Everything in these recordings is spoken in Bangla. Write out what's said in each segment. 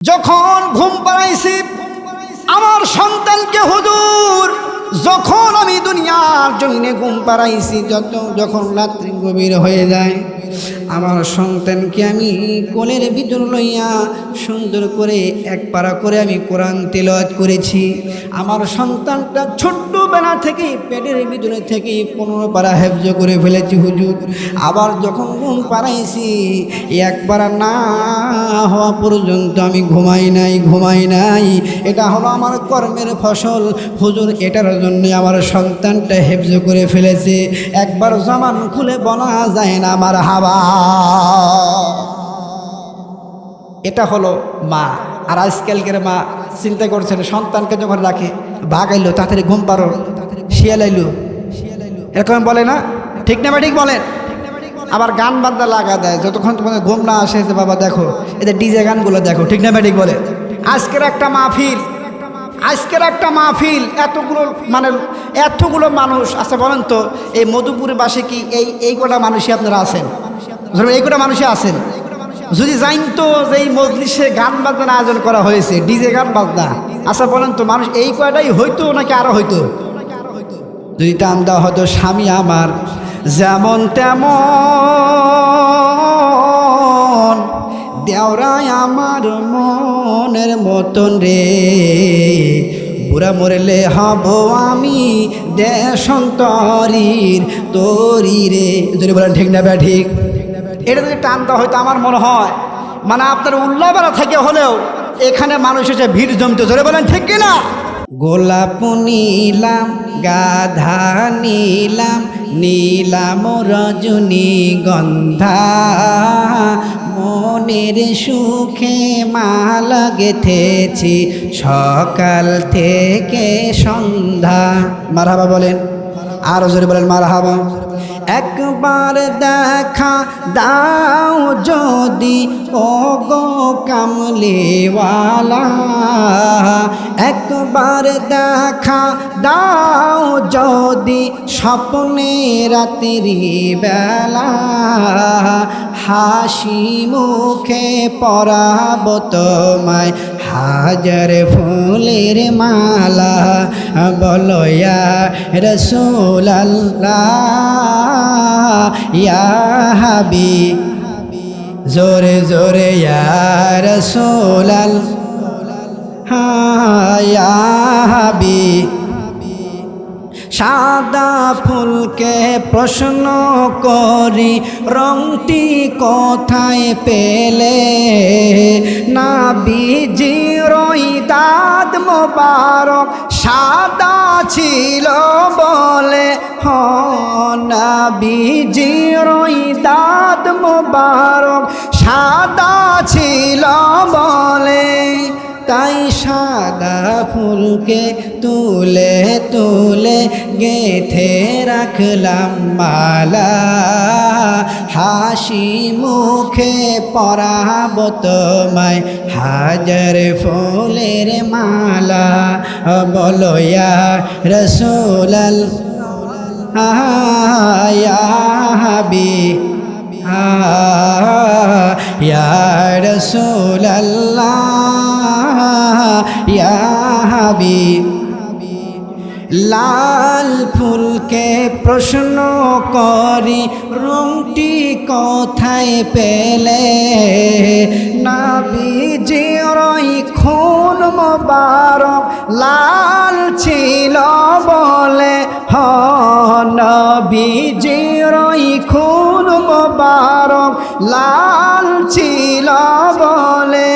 যখন ঘুম পাড়াইছি আমার সন্তানকে হুজুর, যখন আমি দুনিয়ার জমিনে ঘুম পাড়াইছি, যখন রাত্রি গভীর হয়ে যায় আমার সন্তানকে আমি কোলের ভিতর লইয়া সুন্দর করে এক পারা করে আমি কোরআন তেলাওয়াত করেছি। আমার সন্তানটা ছোট্টবেলা থেকে পেটের ভিতরে থেকে 15 পারা হেফজ করে ফেলেছি হুজুর। আবার যখন ঘুম পাড়াইছি এক পারা না হওয়া পর্যন্ত আমি ঘুমাই নাই। এটা হলো আমার কর্মের ফসল হুজুর। এটার জন্য আমার সন্তানটা হেফজ করে ফেলেছে। একবার জবান খুলে বলা যায় না আমার হাবা। এটা হলো মা। আর আজকালকের মা চিন্তা করছেন, সন্তানকে যখন রাখে ভাগাইলো তাড়াতাড়ি ঘুম পারো, শিয়ালাইলো, এরকম বলে না? ঠিক না ঠিক বলেন? আবার গান বাদ্যা লাগা দেয় যতক্ষণ তোমাদের ঘুম না আসে, যে বাবা দেখো এদের ডিজে গানগুলো দেখো। ঠিক না ঠিক বলে? আজকের একটা মাহফিল এতগুলো মানুষ আছে, বলেন তো এই মধুপুরের বাসে কি এই কটা মানুষই আপনারা আছেন? এই কটা মানুষই আছেন? যদি জানতো যে এই মজলিসে গান বাজনার আয়োজন করা হয়েছে, ডিজে গান বাজনা, আচ্ছা বলেন তো মানুষ এই কয়টাই হইতো নাকি আরো হইতো? যদি টান দেওয়া হতো স্বামী আমার যেমন তেমন, দেওরাই আমার মনের মতন রে, বুড়া মরলে হব আমি দেশন্তরীর তরি রে। যদি বলেন ঠিক না ঠিক? এটা যদি টানতে হয়তো আমার মনে হয় মানে আপনার উল্লাপাড়া থেকে হলেও এখানে মানুষ এসে ভিড় জমতে। ধরে বলেন ঠিক কিনা? গোলাপ নিলাম, গাধা নিলাম রজনীগন্ধা, মনের সুখে মালা গেথেছি সকাল থেকে সন্ধ্যা। মারহাবা বলেন, আরো জোরে বলেন মারহাবা। একবার দেখা দাও যদি ও গো কামলিওয়ালা, একবার দেখা দাও যদি স্বপ্নে রাত্রি বেলা, হাসি মুখে পরাব তোমায় হাজার ফুলের মালা, বলো ইয়া রাসূলুল্লাহ ইয়া হাবিব, জোরে জোরে ইয়া রাসূলুল্লাহ ইয়া হাবিব। সাদা ফুলকে প্রশ্ন করি রংটি কোথায় পেলে, নবীজির দাঁত মোবারক সাদা ছিল বলে, নবীজির দাঁত মোবারক সাদা ছিল বলে, তাই সাদা ফুলকে তুলে তুলে গেঁথে রাখলাম মালা, হাসি মুখে পরাব তোমায় হাজার ফুলের মালা, বলো ইয়া রাসূলুল্লাহ ইয়া হাবিব ইয়া রাসূলুল্লাহ ইয়া হাবিব। লাল ফুলকে প্রশ্ন করি রংটি কোথায় পেলে, নবীজির খুন মোবারক লাল ছিল বলে, নবীজির খুন মোবারক লাল ছিল বলে,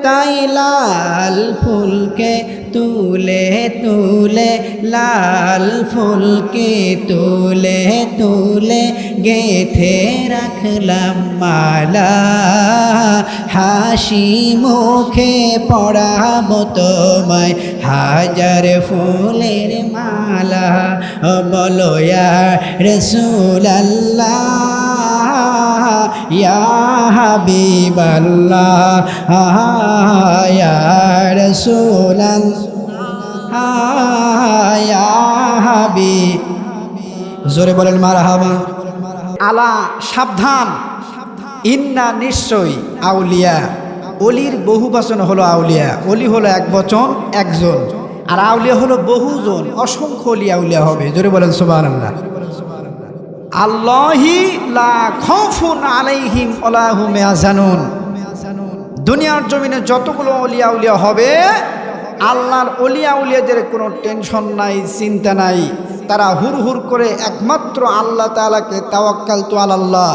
তাই লাল ফুলকে তুলে তুলে লাল ফুলকে তুলে তুলে গেঁথে রাখলাম মালা, হাসি মুখে পরাব তোমায় হাজার ফুলের মালা, বলো ইয়া রাসূলুল্লাহ ইয়া হাবিবাল্লাহ ইয়া রাসূলুল্লাহ ইয়া হাবিব। জোরে বলেন মারহাবা। আলা সাবধান, ইন্না নিশ্চয়ই আউলিয়া অলির বহু বচন হলো আউলিয়া। অলি হলো এক বচন, একজন, আর আউলিয়া হলো বহুজন, অসংখ্য অলি আউলিয়া হবে। জোরে বলেন সুবহানাল্লাহ। আল্লাহি লা খাউফুন আলাইহিম ওয়ালা হুম ইয়াহজানুন। দুনিয়ার জমিনে যতগুলো অলি আউলিয়া হবে, আল্লাহর অলি আউলিয়াদের কোনো টেনশন নাই, চিন্তা নাই। তারা হুর করে একমাত্র আল্লাহ তাআলাকে তাওয়াক্কালতু আলাল্লাহ,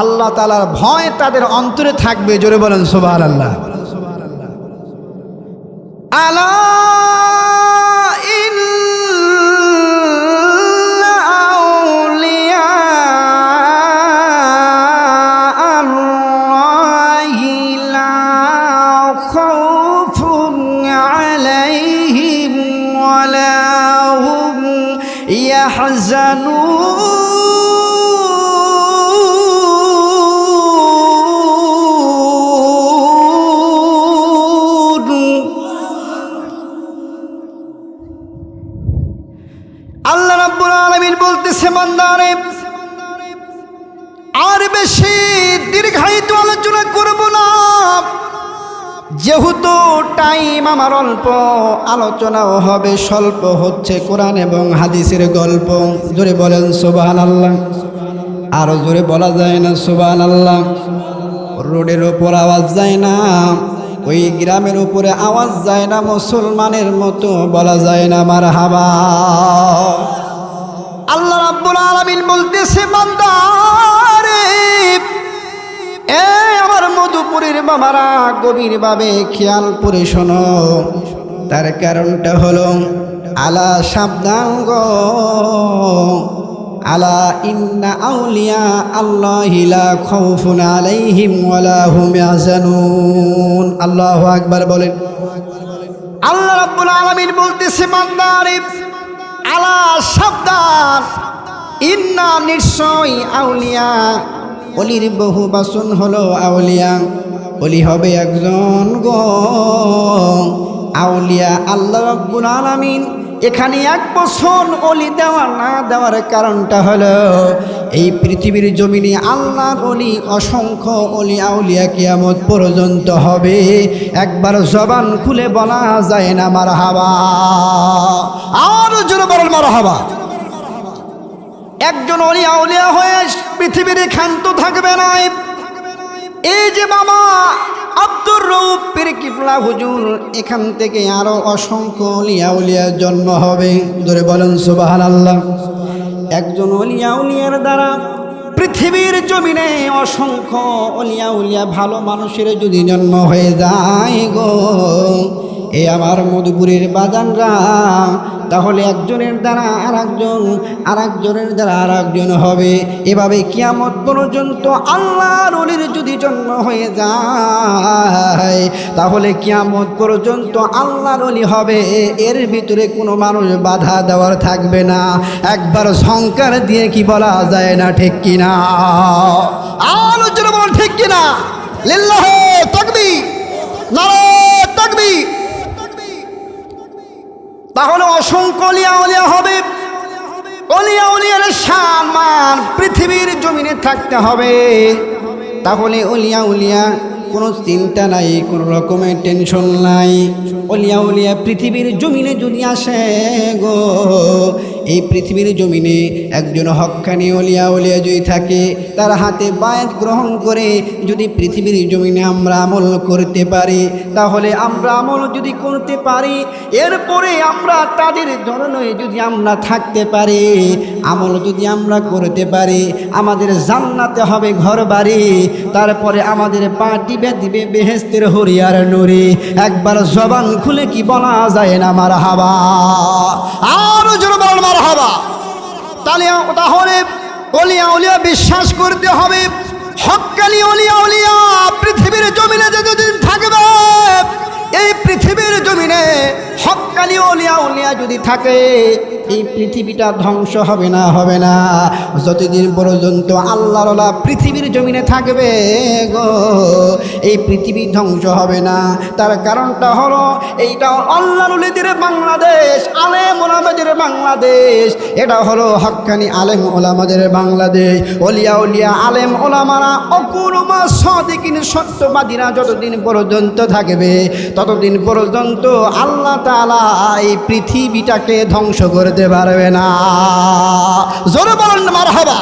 আল্লাহ তাআলার ভয় তাদের অন্তরে থাকবে। জোরে বলেন সুবহানাল্লাহ। আলা ইন্না আউলিয়া আল্লাহি লা খাউফুন আলাইহিম ওয়ালা হুম ইয়াহজানুন। আল্লাহ রাব্বুল আলামিন বলতেছে, বান্দারে আর বেশি দীর্ঘায়িত আলোচনা করব না, যেহেতু টাইম আমার অল্প, আলোচনাও হবে স্বল্প, হচ্ছে কোরআন এবং হাদিসের গল্প। জোরে বলেন সুবহানাল্লাহ। আরো জোরে বলা যায় না সুবহানাল্লাহ? রোডের ওপর আওয়াজ যায় না, ওই গ্রামের উপরে আওয়াজ যায় না, মুসলমানের মতো বলা যায় না মারহাবা। আল্লাহ রাব্বুল আলামিন বলতেছে, বান্দারে এ আমার মধুপুরের বাবারা, গভীরভাবে খেয়াল করে শোনো। তার কারণটা হলো, আলা সাবধান গো, আলা ইন্না আউলিয়া আল্লাহি লা খাউফুন আলাইহিম ওয়ালা হুম ইয়াহজানুন। আল্লাহু আকবার বলেন। আল্লাহ রাব্বুল আলামিন বলতেছে, বান্দারে আলা সাবধান, ইন্না নিশ্চয়, আউলিয়া, অলির বহু বাসন হলো আউলিয়া। অলি হবে একজন গো। আউলিয়া আল্লাহ রাব্বুল আলামিন এখানে এক বছর অলি দেওয়া না দেওয়ার কারণটা হলো, এই পৃথিবীর জমিনে আল্লাহর অলি, অসংখ্য অলি আউলিয়া কিয়ামত পর্যন্ত হবে। একবার জবান খুলে বলা যায় না মারহাবা। আর জোরে বলেন মারহাবা। একজন অলি আউলিয়া হয়ে পৃথিবীর ক্ষান্ত থাকবে না। এই যে বাবা আব্দুর রউফ পীর কিবলা হুজুর, এখান থেকে আরো অসংখ্য অলি আউলিয়ার জন্ম হবে। ধরে বলেন সুবহানাল্লাহ। একজন অলি আউলিয়ার দ্বারা পৃথিবীর জমিনে অসংখ্য অলি আউলিয়া ভালো মানুষের যদি জন্ম হয়ে যায় গো, এ আমার মধুপুরের বাজানরা, তাহলে একজনের দ্বারা আরেকজন, আরেকজনের দ্বারা আরেকজন হবে। এভাবে কিয়ামত পর্যন্ত আল্লাহর ওলির যদি জন্ম হয়ে যায়, তাহলে কিয়ামত পর্যন্ত আল্লাহর ওলি হবে। এর ভিতরে কোনো মানুষ বাধা দেওয়ার থাকবে না। একবার ঝংকার দিয়ে কি বলা যায় না ঠিক কিনা? আলোচনা বল ঠিক কিনা? লিল্লাহি তাকবীর, নারায়ে তাকবীর। তাহলে অসংখ্য অলিয়া উলিয়া হবে। অলিয়া উলিয়ার সম্মান পৃথিবীর জমিনে থাকতে হবে। তাহলে অলিয়া উলিয়া কোনো চিন্তা নাই, কোনো রকমের টেনশন নাই। অলিয়া উলিয়া পৃথিবীর জমিনে যদি আসে গো, এই পৃথিবীর জমিনে একজন হক্কানি অলিয়া উলিয়া যদি থাকে, তার হাতে বায়াত গ্রহণ করে যদি পৃথিবীর জমিনে আমরা আমল করতে পারি, তাহলে আমরা আমল যদি করতে পারি, এরপরে আমরা তাদের ধরনে যদি আমরা থাকতে পারি, আমল যদি আমরা করতে পারি, আমাদের জান্নাতে হবে ঘর বাড়ি। তারপরে আমাদের পা টিপে দিবে বেহেশতের হরিয়ার নুরি। একবার জবান খুলে কি বলা যায় না মারহাবা? আরো জোরে বল মারহাবা। তাহলে অলিয়া উলিয়া বিশ্বাস করতে হবে। হক্কানি অলিয়া উলিয়া পৃথিবীর জমিনে যতদিন থাকবে, এই পৃথিবীর জমিনে হক্কানি অলিয়া উলিয়া যদি থাকে, এই পৃথিবীটা ধ্বংস হবে না, হবে না। যতদিন পর্যন্ত আল্লাহর ওয়ালা পৃথিবীর জমিনে থাকবে গো, এই পৃথিবী ধ্বংস হবে না। তার কারণটা হলো এইটা আল্লাহর ওলিদের বাংলাদেশ, আলেম ওলামাদের বাংলাদেশ। এটা হলো হক্কানি আলেম ওলামাদের বাংলাদেশ। ওলিয়া উলিয়া আলেম ওলামারা অকুরমা সাদিকিন সত্যবাদীরা যতদিন পর্যন্ত থাকবে ততদিন পর্যন্ত আল্লাহ তাআলা এই পৃথিবীটাকে ধ্বংস করতে পারবে না। জোরে বলেন মারহাবা।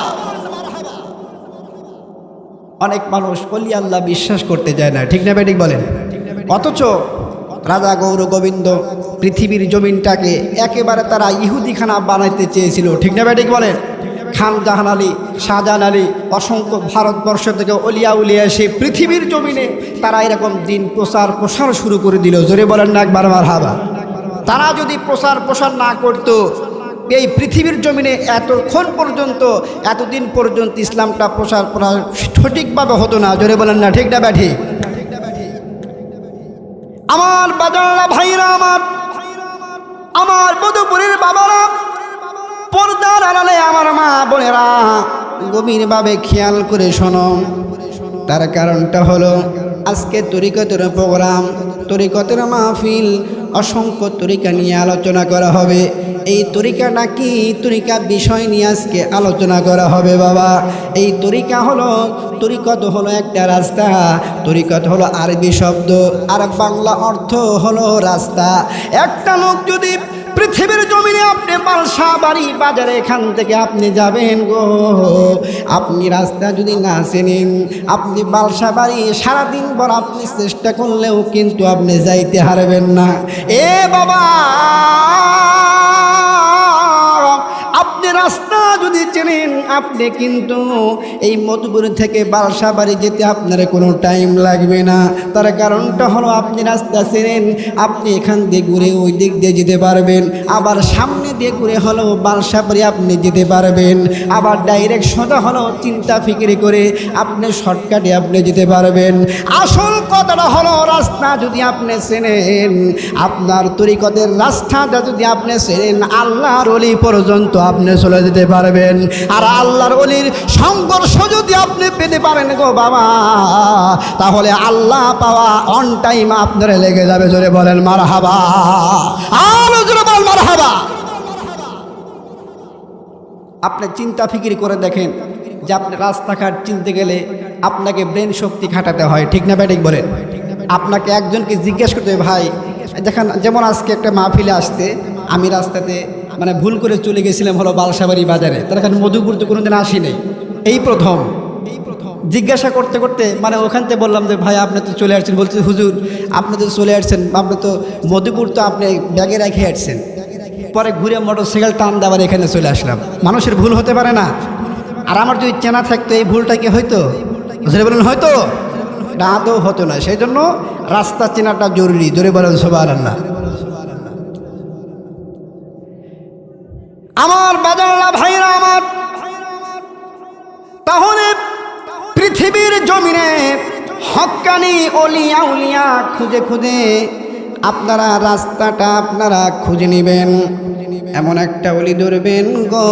অনেক মানুষ ওলি আল্লাহ বিশ্বাস করতে যায় না, ঠিক না বেঠিক বলেন? অথচ রাজা গৌর গোবিন্দ পৃথিবীর জমিনটাকে একেবারে তারা ইহুদিখানা বানাইতে চেয়েছিল, ঠিক না বেঠিক বলেন? খান জাহান আলী, শাহজাহান আলী, অসংখ্য ভারতবর্ষ থেকে অলিয়া উলিয়া এসে পৃথিবীর জমিনে তারা এরকম দিন প্রসার শুরু করে দিল। জোরে বলেন না একবার মারহাবা। তারা যদি প্রসার না করতো এই পৃথিবীর জমিনে এতদিন পর্যন্ত ইসলামটা প্রসার সঠিকভাবে হতো না। জোরে বলেন না ঠিক না ব্যাঠি? আমার বাজাররা ভাইরা, আমার মধুপুরের বাবারা, পর্দার আড়ালে আমার মা বোনেরা গভীরভাবে খেয়াল করে শোনো। তার কারণটা হলো আজকে তরিকতের প্রোগ্রাম, তরিকতের মাহফিল, অসংখ্য তরিকা নিয়ে আলোচনা করা হবে। এই তরিকাটা কি, তরিকা বিষয় নিয়ে আজকে আলোচনা করা হবে বাবা। এই তরিকা হলো, তরিকত হলো একটা রাস্তা, তরিকত হলো আরবি শব্দ আর বাংলা অর্থ হলো রাস্তা। একটা লোক যদি পৃথিবীর জমিনে আপনি বালসা বাড়ি বাজারে এখান থেকে আপনি যাবেন গো, আপনি রাস্তা যদি না চেনেন, আপনি বালসা বাড়ি সারাদিন ভর আপনি চেষ্টা করলেও কিন্তু আপনি যাইতে হারবেন না। এ বাবা, আপনি রাস্তা যদি চেনেন আপনি কিন্তু এই মধুপুর থেকে বালসাবাড়ি যেতে আপনার কোনো টাইম লাগবে না। তার কারণটা হলো আপনি রাস্তা চেনেন, আপনি এখান দিয়ে ঘুরে ওই দিক দিয়ে যেতে পারবেন, আবার সামনে দিয়ে ঘুরে হলো বালসাবাড়ি আপনি যেতে পারবেন, আবার ডাইরেক্ট সোজা হলো চিন্তা ফিকিরি করে আপনি শর্টকাটে আপনি যেতে পারবেন। আসল কথাটা হলো রাস্তা যদি আপনি চেনেন, আপনার তরিকতের রাস্তাটা যদি আপনি চেনেন, আল্লাহর ওলি পর্যন্ত আপনি চলে যেতে পারবেন। আর আল্লাহর ওলির সংঘর্ষ যদি আপনি পেতে পারেন গো বাবা, তাহলে আল্লাহ পাওয়া অন টাইম আপনার লেগে যাবে। জোরে বলেন মারহাবা, আরো জোরে বলেন মারহাবা। আপনি চিন্তা ফিকির করে দেখেন যে আপনি রাস্তাঘাট চিনতে গেলে আপনাকে ব্রেন শক্তি খাটাতে হয়, ঠিক না ব্যাটিক বলেন? আপনাকে একজনকে জিজ্ঞেস করতে হবে, ভাই দেখেন, যেমন আজকে একটা মাহফিলে আসতে আমি রাস্তাতে মানে ভুল করে চলে গেছিলাম হলো বালসাবাড়ি বাজারে, তার কারণ মধুপুর তো কোনোদিন আসি নেই, এই প্রথম জিজ্ঞাসা করতে করতে মানে ওখান থেকে বললাম যে ভাই আপনি তো চলে আসছেন, বলছে হুজুর আপনি তো চলে আসছেন, আপনি তো মধুপুর তো আপনি ব্যাগে রেখে আসছেন। পরে ঘুরে মোটরসাইকেল টান দেওয়ার এখানে চলে আসলাম। মানুষের ভুল হতে পারে না? আর আমার যদি চেনা থাকতো এই ভুলটা কি হয়তো? বলেন হয়তো না, তো হতো না। সেই জন্য রাস্তা চেনাটা জরুরি। জোরে বলেন সুবহানাল্লাহ। আমার বাজাররা ভাইরা আমার, তাহলে পৃথিবীর জমিনে হক্কানি ওলিয়া উলিয়া খুঁজে খুঁজে আপনারা রাস্তাটা আপনারা খুঁজে নেবেন। এমন একটা ওলি ধরবেন গো,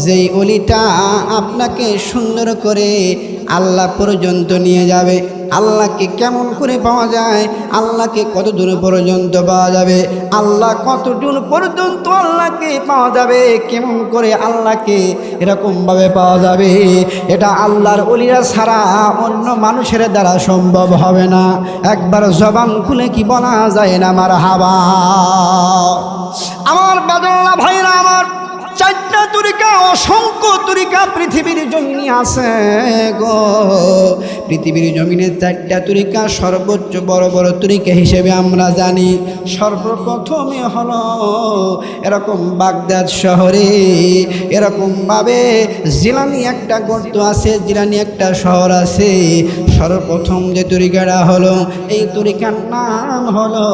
যেই ওলিটা আপনাকে সুন্দর করে আল্লাহ পর্যন্ত নিয়ে যাবে। আল্লাহকে কেমন করে পাওয়া যায়, আল্লাহকে কত দূর পর্যন্ত পাওয়া যাবে, আল্লাহ কত দূর পর্যন্ত আল্লাহকে পাওয়া যাবে, কেমন করে আল্লাহকে এরকমভাবে পাওয়া যাবে, এটা আল্লাহর ওলিরা ছাড়া অন্য মানুষের দ্বারা সম্ভব হবে না। একবার জবান খুলে কি বলা যায় না মারহাবা। আমার বাজাররা ভাইরা আমার, চারটা তরিকা, অসংখ্য তরিকা পৃথিবীর জমিনে আছে গো। পৃথিবীর জমিনে চারটা তরিকা সর্বোচ্চ বড় বড় তরিকা হিসেবে আমরা জানি। সর্বপ্রথমে হলো এরকম বাগদাদ শহরে এরকমভাবে জিলানি একটা গর্ত আছে, জিলানি একটা শহর আছে। সর্বপ্রথম যে তরিকাটা হলো, এই তরিকার নাম হলো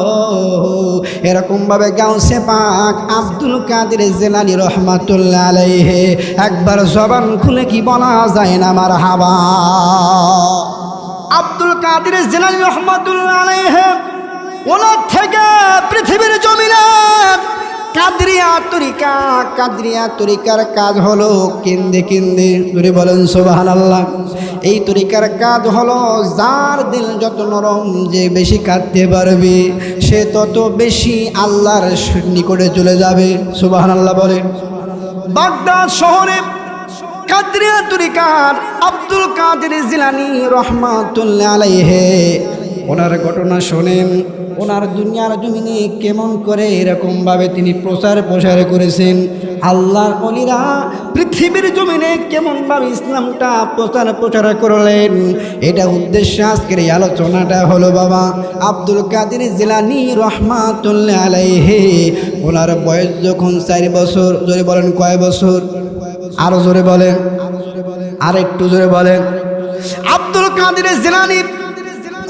এরকমভাবে গাউসে পাক আব্দুল কাদের জিলানী রহমাতুল্লাহ আলাইহি। একবার জবান খুলে কি বলা যায় না মারহাবা। আব্দুল কাদের জিলানী রহমাতুল্লাহ আলাইহি ওনার থেকে পৃথিবীর জমিনে কাদরিয়া তরিকা, কাদরিয়া তরিকার কাজ হলো কেন্দে কেন্দে, জোরে বলেন সুবহানাল্লাহ। এই তরিকার কাজ হলো যার দিল যত নরম, যে বেশি কাঁদতে পারবে সে তত বেশি আল্লাহর নিকটে চলে যাবে। সুবহানাল্লাহ বলেন। বাগদাদ শহরে কাদরিয়া তরিকার আব্দুল কাদের জিলানী রহমাতুল্লাহ আলাইহি, ওনার ঘটনা শোনেন। ওনার দুনিয়ার জমিনে কেমন করে এরকমভাবে তিনি প্রচার প্রসার করেছেন। আল্লাহর ওলিরা পৃথিবীর জমিনে কেমনভাবে ইসলামটা প্রচার প্রচার করলেন, এটা উদ্দেশ্য আজকের এই আলোচনাটা হলো বাবা। আব্দুল কাদের জিলানী রহমাতুল্লাহ আলাইহি, ওনার বয়স যখন 4 বছর, জোরে বলেন কয় বছর? আরো জোরে বলেন, আর একটু জোরে বলেন। আব্দুল কাদের জিলানী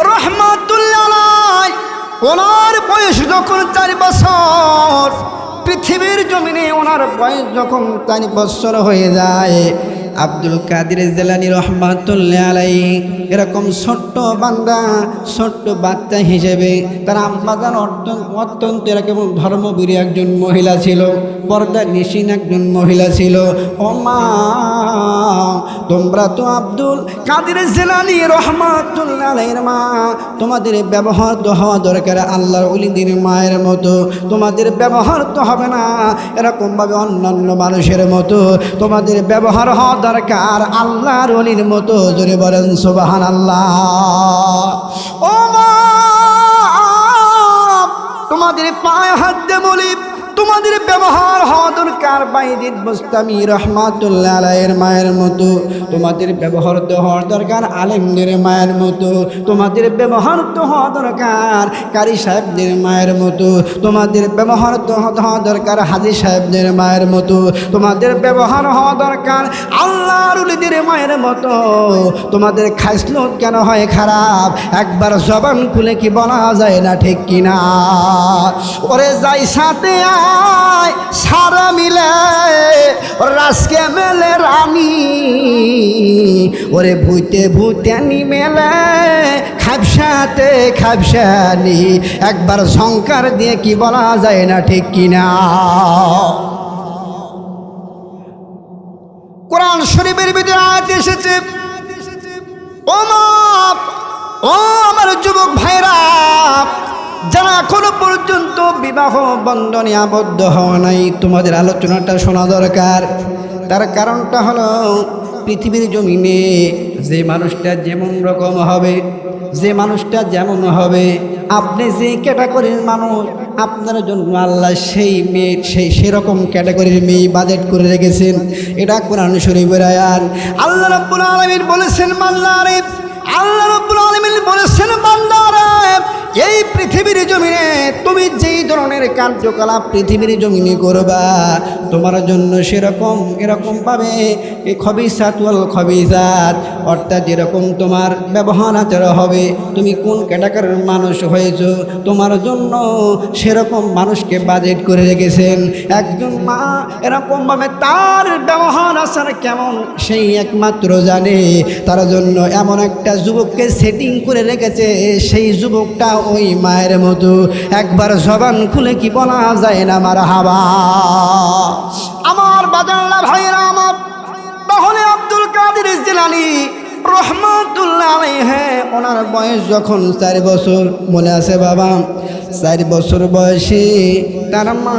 রহমাতুল্লাহ আলাইহি, ওনার বয়স যখন 4 বছর, পৃথিবীর জমিনে ওনার বয়স যখন 4 বছর হয়ে যায়, আব্দুল কাদের জিলানী রহমাতুল্লাহ আলাইহি এরকম ছোট্ট বান্দা, ছোট্ট বাচ্চা হিসেবে তার আম্মাজান অত্যন্ত এরকম ধর্মবীর একজন মহিলা ছিল, পর্দা নিশীন একজন মহিলা ছিল। ও মা, তোমরা তো আব্দুল কাদের জিলানী রহমাতুল্লাহ আলাইহির মা, তোমাদের ব্যবহার তো হওয়া দরকার আল্লাহর ওলিদের মায়ের মতো। তোমাদের ব্যবহার তো হবে না এরকমভাবে অন্যান্য মানুষের মতো, তোমাদের ব্যবহার হওয়া দরকার আল্লাহর ওলির মতো। জোরে বলেন সুবহানাল্লাহ। ও মা, তোমাদের পায়ে হাত দিয়ে বলি, তোমাদের ব্যবহার হওয়া দরকার বাইজিদ বুস্তামি রহমাতুল্লাহ আলাইহির মায়ের মতো। তোমাদের ব্যবহার তো হওয়া দরকার আলেমদের মায়ের মতো। তোমাদের ব্যবহার তো হওয়া দরকার কারি সাহেবদের মায়ের মতো। তোমাদের ব্যবহার তো হওয়া দরকার হাজী সাহেবদের মায়ের মতো। তোমাদের ব্যবহার হওয়া দরকার আল্লাহর ওলিদের মায়ের মতো। তোমাদের খাসলত কেন হয় খারাপ, একবার জবান খুলে কি বলা যায় না, ঠিক কিনা? ওরে যাই সাথে সারা মিলে রাজকে মেলে রানী, ওরে ভূতে ভূতানি মেলে খাবসাতে খাবসানি, একবার ঝংকার দিয়ে কি বলা যায় না, ঠিক কিনা? কোরআন শরীফের ভিতরে আয়াত এসেছে, ও মা, ও আমার যুবক ভাইরা, যারা এখনো পর্যন্ত বিবাহ বন্ধনে আবদ্ধ হওয়া নাই, তোমাদের আলোচনাটা শোনা দরকার। তার কারণটা হলো পৃথিবীর জমিনে যে মানুষটা যেমন রকম হবে, যে মানুষটা যেমন হবে, আপনি যে ক্যাটাগরির মানুষ, আপনার জন্য আল্লাহ সেই মেয়ে সেরকম ক্যাটাগরির মেয়ে বাজেট করে রেখেছেন। এটা কোরআন শরীফের আয়াত। আল্লাহ রাব্বুল আলামিন বলেছেন বান্দারে, আল্লাহ রাব্বুল আলামিন বলেছেন বান্দারে, এই পৃথিবীর জমিনে তুমি যেই ধরনের কার্যকলাপ পৃথিবীর জমিনে করবা, তোমার জন্য সেরকম এরকম পাবে এই খবিসাত ওয়াল খবিসাত, অর্থাৎ যেরকম তোমার ব্যবহার আচরণ হবে, তুমি কোন ক্যাটাগরির মানুষ হয়েছো, তোমার জন্য সেরকম মানুষকে বাজেট করে রেখেছেন। একজন মা এরকমভাবে তার ব্যবহার আচার কেমন সেই একমাত্র জানে। তার জন্য এমন একটা যুবককে সেটিং করে রেখেছে, সেই যুবকটা ওই মায়ের মতো। একবার জবান খুলে কি বলা যায় না মারহাবা? আমার বাজানলা ভাইরা আমার, তাহলে আব্দুল কাদের জিলানী রহমাতুল্লাহ আলাইহি ওনার বয়স যখন 4 বছর, মনে আছে বাবা? 4 বছর বয়সে তার মা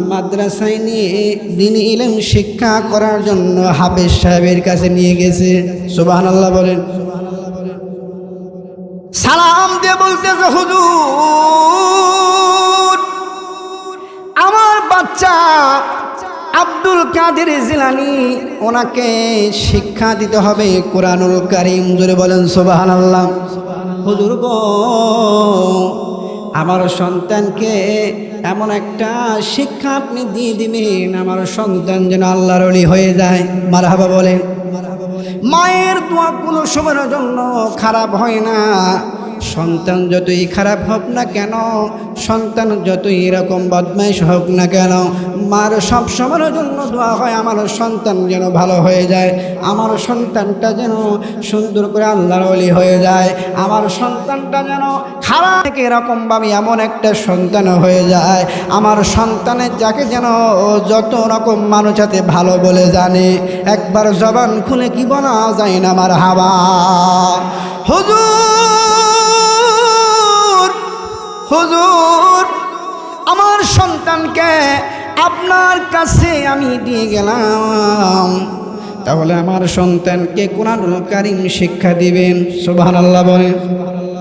মাদ্রাসায় নিয়ে দ্বীনি ইলম শিক্ষা করার জন্য হাফেজ সাহেবের কাছে নিয়ে গেছে। সুবহানাল্লাহ বলেন। সালাম দিয়ে বলতেছে, হুজুর, আমার বাচ্চা আব্দুল কাদের জিলানী, ওনাকে শিক্ষা দিতে হবে কোরআনুল কারীম। জোরে বলেন সুবহানাল্লাহ। হুজুর গো, আমার সন্তানকে এমন একটা শিক্ষা আপনি দিয়ে দিবেন, আমার সন্তান যেন আল্লাহর ওলি হয়ে যায়। মারহাবা বলেন। মায়ের দোয়া কোনো সময়ের জন্য খারাপ হয় না। সন্তান যতই খারাপ হোক না কেন, সন্তান যতই এরকম বদমাইশ হোক না কেন, মার সব সময়ের জন্য দোয়া হয় আমার সন্তান যেন ভালো হয়ে যায়, আমার সন্তানটা যেন সুন্দর করে আল্লাহর ওলি হয়ে যায়, আমার সন্তানটা যেন খারাপ থেকে এরকমভাবে এমন একটা সন্তান হয়ে যায়, আমার সন্তানের যাকে যেন যত রকম মানুষ যাতে ভালো বলে জানে, একবার জবান খুলে কি বলা যায় না আমার হাবা। হুজুর হুজুর আমার সন্তানকে আপনার কাছে আমি দিয়ে গেলাম, তাহলে আমার সন্তানকে কোরআনুল কারীম শিক্ষা দিবেন। সুবহানাল্লাহ বলেন।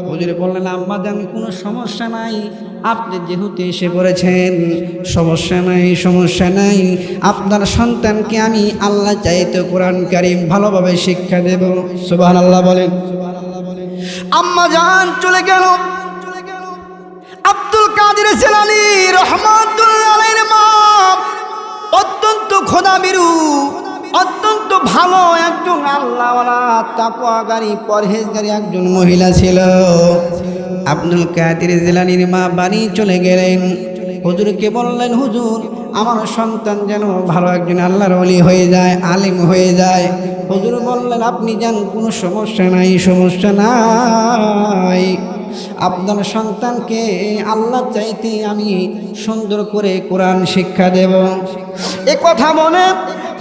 হুজুর বললেন আম্মা জান কোনো সমস্যা নাই, আপনি যেহেতু এসে পড়েছেন সমস্যা নাই, সমস্যা নাই, আপনার সন্তানকে আমি আল্লাহ চাইতে কোরআন কারীম ভালোভাবে শিক্ষা দেব। সুবহানাল্লাহ বলেন। আম্মা জান চলে গেল। আব্দুল কাদের জিলানী রাহমাতুল্লাহ আলাইহির মা অত্যন্ত খোদাভীরু, অত্যন্ত ভালো একজন আল্লাহওয়ালা তাকওয়াকারী পরহেজগারী একজন মহিলা ছিল। আব্দুল কাদের জিলানীর মা বাড়ি চলে গেলেন, হুজুরকে বললেন হুজুর আমার সন্তান যেন ভালো একজন আল্লাহর ওলি হয়ে যায়, আলিম হয়ে যায়। হুজুর বললেন আপনি যান, কোনো সমস্যা নাই, সমস্যা নাই, আপনার সন্তানকে আল্লাহ চাইতে আমি সুন্দর করে কোরআন শিক্ষা দেব। এ কথা বলে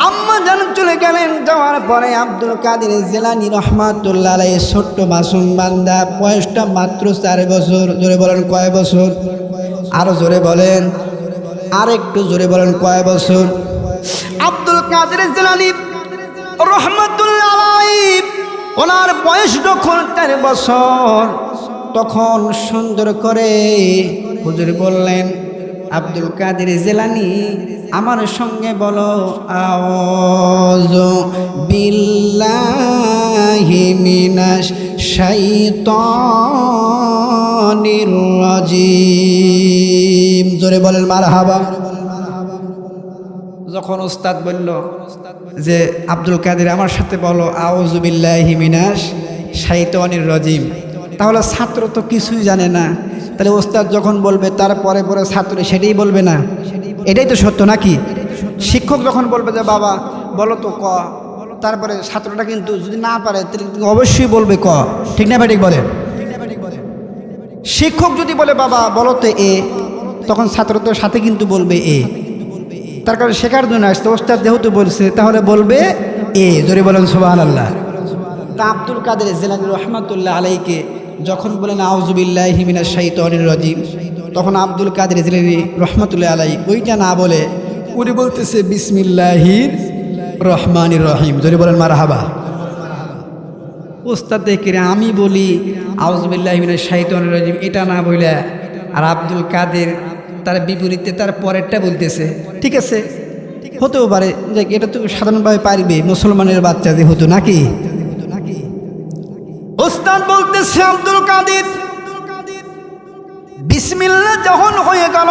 আম্মা জান চলে গেলেন। যাওয়ার পরে আব্দুল কাদের জিলানী রাহমাতুল্লাহ আলাইহি ছোট্ট মাসুম বান্দা, বয়সটা মাত্র 4 বছর। জোরে বলেন কয় বছর? আরো জোরে বলেন, আর একটু জোরে বলেন কয় বছর? আব্দুল কাদের জিলানী রাহমাতুল্লাহ আলাইহি ওনার বয়স যখন 4 বছর, তখন সুন্দর করে হুজুর বললেন আব্দুল কাদের জিলানী আমার সঙ্গে বলো আউযু বিল্লাহি মিনাশ শাইতানির রাজিম। জোরে বলেন মারহাবা। যখন উস্তাদ বলল যে আব্দুল কাদের আমার সাথে বলো আউযু বিল্লাহি মিনাশ শাইতানির রাজিম, তাহলে ছাত্র তো কিছুই জানে না, তাহলে ওস্তাদ যখন বলবে তারপরে পরে ছাত্র সেটাই বলবে না? এটাই তো সত্য নাকি? শিক্ষক যখন বলবে যে বাবা বলো তো ক, তারপরে ছাত্রটা কিন্তু যদি না পারে তাহলে অবশ্যই বলবে ক, ঠিক না ঠিক বলেন? শিক্ষক যদি বলে বাবা বলো তো এ, তখন ছাত্র তো সাথে কিন্তু বলবে এ, তার কারণে শেখার জন্য আসছে। ওস্তাদ যেহেতু বলছে তাহলে বলবে এ। জোরে বলেন সুবহানাল্লাহ। তা আব্দুল কাদের জিলানী রাহমাতুল্লাহ আলাইহিকে যখন বলেন আউযু বিল্লাহি মিনাশ শাইতানির রাজিম, তখন আব্দুল কাদের জিলানী রাহমাতুল্লাহ আলাইহি ওইটা না বলে উনি বলতেছে বিসমিল্লাহির রহমানির রহিম। জোরে বলেন মারহাবা। ওস্তাদ দেখে আমি বলি আউযু বিল্লাহি মিনাশ শাইতানির রাজিম এটা না বলে, আর আব্দুল কাদের তার বিপরীতে তার পরেরটা বলতেছে। ঠিক আছে, হতেও পারে যে এটা তো সাধারণভাবে পারবে মুসলমানের বাচ্চা যে হতো নাকি। ওস্তাদ বলতেছে আব্দুল কাদের বিসমিল্লাহ যখন হয়ে গেল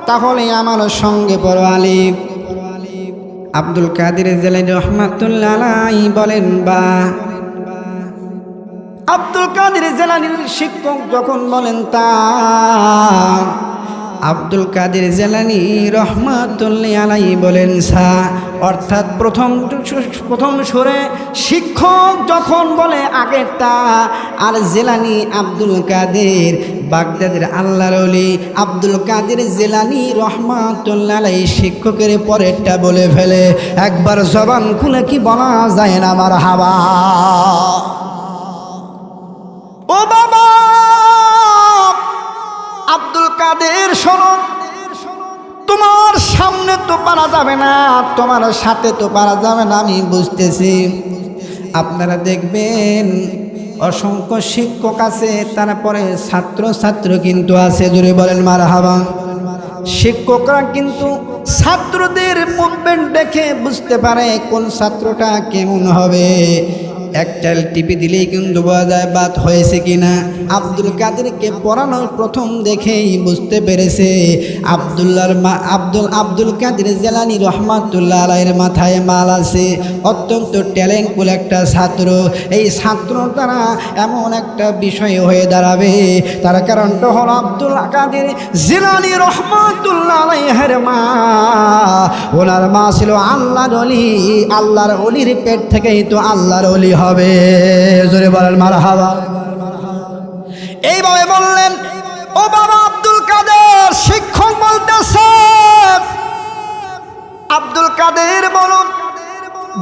তাহলে আমার সঙ্গে পড়ো আলিফ। আব্দুল কাদের জিলানী রাহমাতুল্লাহ আলাইহি বলেন বা। আব্দুল কাদের জিলানীর শিক্ষক যখন বলেন তা, আব্দুল কাদের জিলানী রাহমাতুল্লাহ আলাইহি বলেন সা। অর্থাৎ প্রথম সুরে শিক্ষক যখন বলে আগেরটা, আর জিলানী আব্দুল কাদের বাগদাদের আল্লাহর ওলি আব্দুল কাদের জিলানী রাহমাতুল্লাহ আলাইহি শিক্ষকের পরেরটা বলে ফেলে। একবার জবান খুলে কি বলা যায় না মারহাবা। ও বাবা আব্দুল কাদের শোনো, তোমার সামনে তো পারা যাবে না, তোমার সাথে তো পারা যাবে না, আমি বুঝতেছি। আপনারা দেখবেন অসংখ্য শিক্ষক আছে, তারপরে ছাত্র কিন্তু আছে। জোরে বলেন মারহাবা। শিক্ষকরা কিন্তু ছাত্রদের মুভমেন্ট দেখে বুঝতে পারে কোন ছাত্রটা কেমন হবে, একটা টিপি দিলেই কিন্তু বোঝা যায় বাত হয়েছে কিনা। আব্দুল কাদেরকে পড়ানোর প্রথম দেখেই বুঝতে পেরেছে আব্দুল কাদের জিলানী রহমাতুল্লাহ আলাইহির মাথায় মাল আছে। অত্যন্ত ট্যালেন্টফুল একটা ছাত্র। এই ছাত্র দ্বারা এমন একটা বিষয় হয়ে দাঁড়াবে, তার কারণটা হলো আব্দুল কাদের জিলানী রহমাতুল্লাহ আলাইহির মা, ওনার মা ছিল আল্লাহর ওলি। আল্লাহর ওলির পেট থেকেই তো আল্লাহর ওলি হবে। জোরে বলেন মারহাবা। এইভাবে বললেন, ও বাবা আব্দুল কাদের, শিক্ষক বলতেছে আব্দুল কাদের বলো,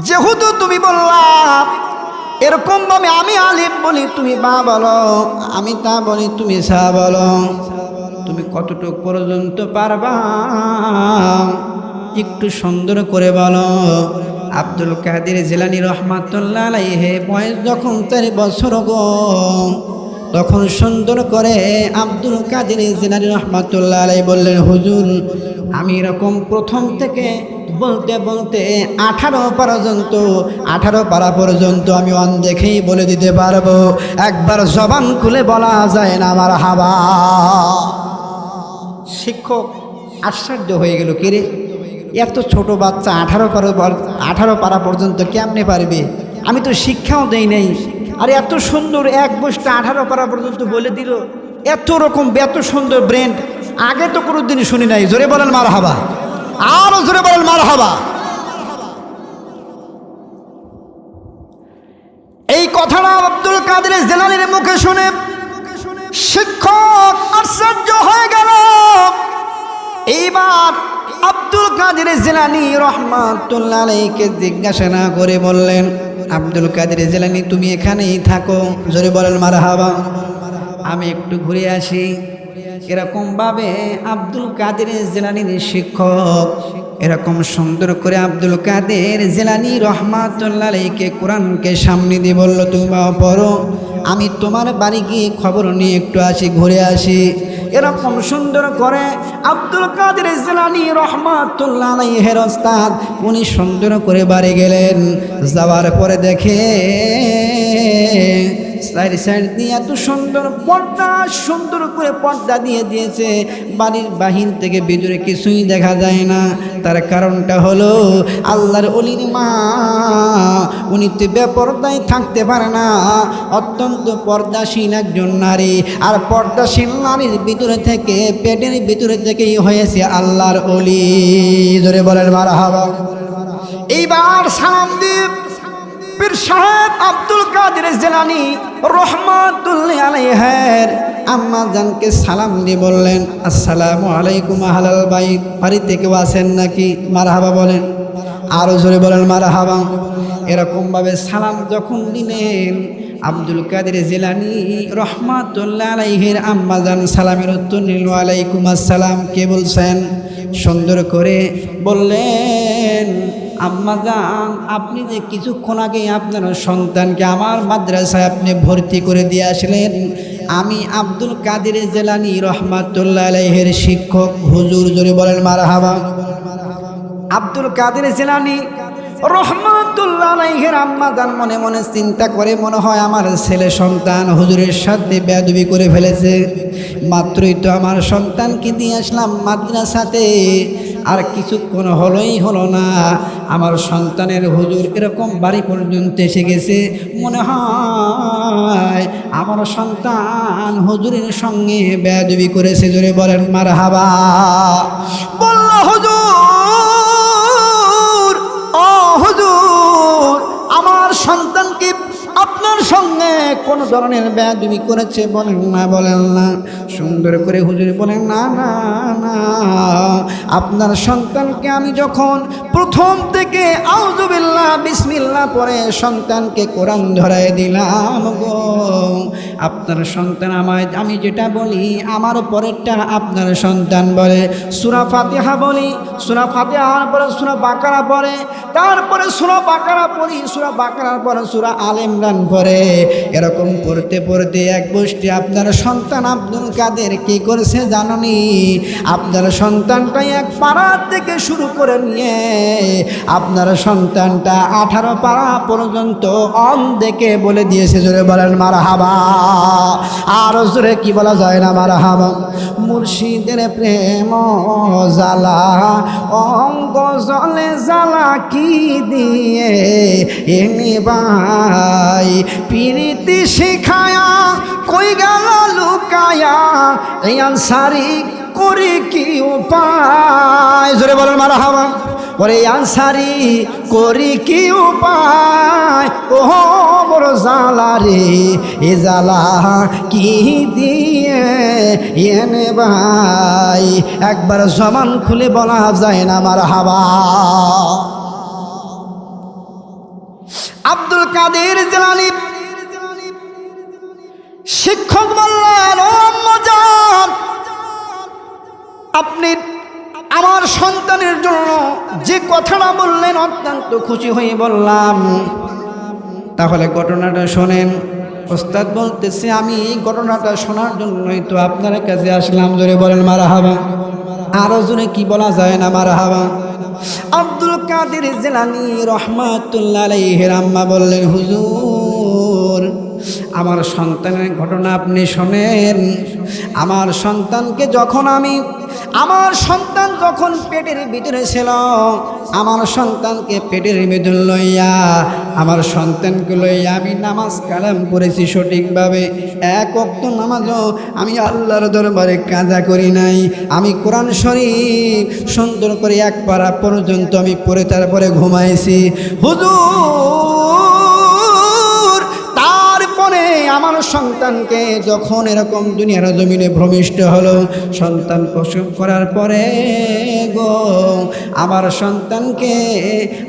যেহেতু তুমি বললা এরকম ভাবে আমি আলিফ বলি তুমি বা বলো, আমি তা বলি তুমি সা বলো, তুমি কতটুকু পর্যন্ত পারবা একটু সুন্দর করে বলো। আব্দুল কাদের জিলানী রহমাতুল্লাহ আলাইহি বয়স যখন 4 বছর গো, তখন সুন্দর করে আব্দুল কাদের জিলানী রহমাতুল্লাহ আলাইহি বললেন, হুজুর আমি এরকম প্রথম থেকে বলতে বলতে 18 পারা পর্যন্ত আমি দেখেই বলে দিতে পারবো, একবার জবান খুলে বলা যায় না মারহাবা। শিক্ষক আশ্চর্য হয়ে গেল, কিরে এত ছোট বাচ্চা 18 পারা পর্যন্ত কেমনে পারবে? আমি তো শিক্ষাও দেই নাই, আর এত সুন্দর এক বসটা 18 পারা পর্যন্ত বলে দিল। এত সুন্দর ব্রেন আগে তো কোনোদিন শুনি নাই। জোরে বলেন মারহাবা, আরো জোরে বলেন মারহাবা। এই কথাটা আব্দুল কাদের জিলানীর মুখে শুনে শিক্ষক আশ্চর্য হয়ে গেল। এইবার আব্দুল কাদের জিলানী রহমাতুল্লাহ আলাইহিকে জিজ্ঞাসা না করে বললেন, আব্দুল কাদের জিলানী তুমি এখানেই থাকো। জোরে বলেন মারহাবা। আমি একটু ঘুরে আসি। এরকম ভাবে আব্দুল কাদের জিলানীর শিক্ষক এরকম সুন্দর করে আব্দুল কাদের জিলানী রহমাতুল্লাহ আলাইহিকে কোরআনকে সামনে দিয়ে বলল, তুমি বাবা পড়ো, আমি তোমার বাড়ি গিয়ে খবর নিয়ে একটু আসি, ঘুরে আসি। এরকম সুন্দর করে আব্দুল কাদের জিলানী রহমাতুল্লাহ আলাইহির ওস্তাদ উনি সুন্দর করে বাড়ি গেলেন। যাওয়ার পরে দেখে সাইড দিয়ে এত সুন্দর পর্দা, সুন্দর করে পর্দা দিয়ে দিয়েছে, বাড়ির বাহির থেকে ভিতরে কিছুই দেখা যায় না। তার কারণটা হলো আল্লাহর ওলির মা উনি তো বেপর্দায় থাকতে পারে না, অত্যন্ত পর্দাশীল একজন নারী। আর পর্দাশীল নারীর ভিতরে থেকে, পেটের ভিতরে থেকেই হয়েছে আল্লাহর ওলি। জোরে বলেন মারহাবা। এইবার সালাম দিয়ে পীর সাহেব আব্দুল কাদের জিলানী রহমাতুল্লাহ আলাইহির আম্মা জানকে সালাম দিয়ে বললেন, আসসালামু আলাইকুম আহলাল বাইত, বাড়িতে কেউ আছেন নাকি? মারহাবা বলেন, আরো জোরে বলেন মারহাবা। এরকম ভাবে সালাম যখন দিলেন আব্দুল কাদের জিলানী রহমাতুল্লাহ আলাইহির আম্মা জান সালামের উত্তর নিল, ওয়ালাইকুম আসসালাম, কে বলছেন? সুন্দর করে বললেন, আম্মা জান আপনি যে কিছুক্ষণ আগে আপনার সন্তানকে আমার মাদ্রাসায় আপনি ভর্তি করে দিয়ে আসলেন, আমি আব্দুল কাদের জিলানী রহমাতুল্লাহ আলাইহির শিক্ষক হুজুর। জোরে বলেন মারহাবা। আব্দুল কাদের জিলানী রহমাতুল্লাহ আলাইহির আম্মা জান মনে মনে চিন্তা করে, মনে হয় আমার ছেলে সন্তান হুজুরের সাথে বেয়াদবি করে ফেলেছে। মাত্রই তো আমার সন্তানকে দিয়ে আসলাম মাদ্রাসাতে, আর কিছুক্ষণ হলো না আমার সন্তানের হুজুর এরকম বাড়ি পর্যন্ত এসে গেছে। মনে হয় আমার সন্তান হুজুরের সঙ্গে বেয়াদবি করেছে। জোরে বলেন মারহাবা। বলল, হুজুর, ও হুজুর, আমার সন্তানকে আপনার সঙ্গে কোন ধরনের বেয়াদবি করেছে? বলেন না। সুন্দর করে হুজুর বলেন, না না না, আপনার সন্তানকে আমি যখন প্রথম থেকে আউযুবিল্লাহ বিসমিল্লাহ পড়ে সন্তানকে কোরআন ধরায় দিলাম গো, আপনার সন্তান আমি যেটা বলি আমার পরেরটা আপনার সন্তান বলে। সূরা ফাতিহা বলি, সূরা ফাতিহার পরে সূরা বাকারা পড়ে, তারপরে সূরা বাকারা পড়ি, সূরা বাকারার পরে সূরা আলে ইমরান পড়ে। এরকম এরকম পড়তে পড়তে এক গোষ্ঠী আপনার সন্তান আব্দুল কাদের কি করেছে জাননি? আপনার সন্তানটা এক পাড়া থেকে শুরু করে নিয়ে আপনার সন্তানটা 18 পাড়া পর্যন্ত অন দেখে বলে দিয়েছে। জোরে বলেন মারহাবা। আরো জোরে কি বলা যায় না মারহাবা। মুর্শিদের প্রেম জ্বালা অঙ্গ জলে জ্বালা কি দিয়ে এনে ভাই প্রীতি শিখায়া কই গেল লুকায়া এই আনসারি করি কি উপায়? জোরে বলেন মারহাবা। ওরে আনসারি করি কি উপায়? ও বড় জ্বালা রে এ জ্বালা কি দিয়ে এনে ভাই একবার জবান খুলে বলা যায় না মারহাবা। আব্দুল কাদের জিলানী শিক্ষক বললেন, ও আম্মাজান, আপনি আমার সন্তানের জন্য যে কথাটা বললেন অত্যন্ত খুশি হয়ে বললাম, তাহলে ঘটনাটা শোনেন। ওস্তাদ বলতেছে, আমি এই ঘটনাটা শোনার জন্যই তো আপনার কাছে আসলাম। জোরে বলেন মারহাবা। আরো জোরে কি বলা যায় না মারহাবা। আব্দুল কাদের জিলানী রহমাতুল্লাহ আলাইহির আম্মা বললেন, হুজুর আমার সন্তানের ঘটনা আপনি শোনেন। আমার সন্তানকে আমার সন্তান যখন পেটের ভিতরে ছিল, আমার সন্তানকে পেটের ভিতরে লইয়া আমার সন্তানকে লইয়া আমি নামাজ কালাম করেছি সঠিকভাবে। এক ওয়াক্ত নামাজও আমি আল্লাহর দরবারে কাজা করি নাই। আমি কোরআন শরীফ সুন্দর করে এক পারা পর্যন্ত আমি পড়ে তারপরে ঘুমাইছি। হুজুর তারপরে আমার সন্তানকে যখন এরকম দুনিয়ার জমিনে ভ্রমিষ্ঠ হলো, সন্তান প্রসব করার পরে গো আমার সন্তানকে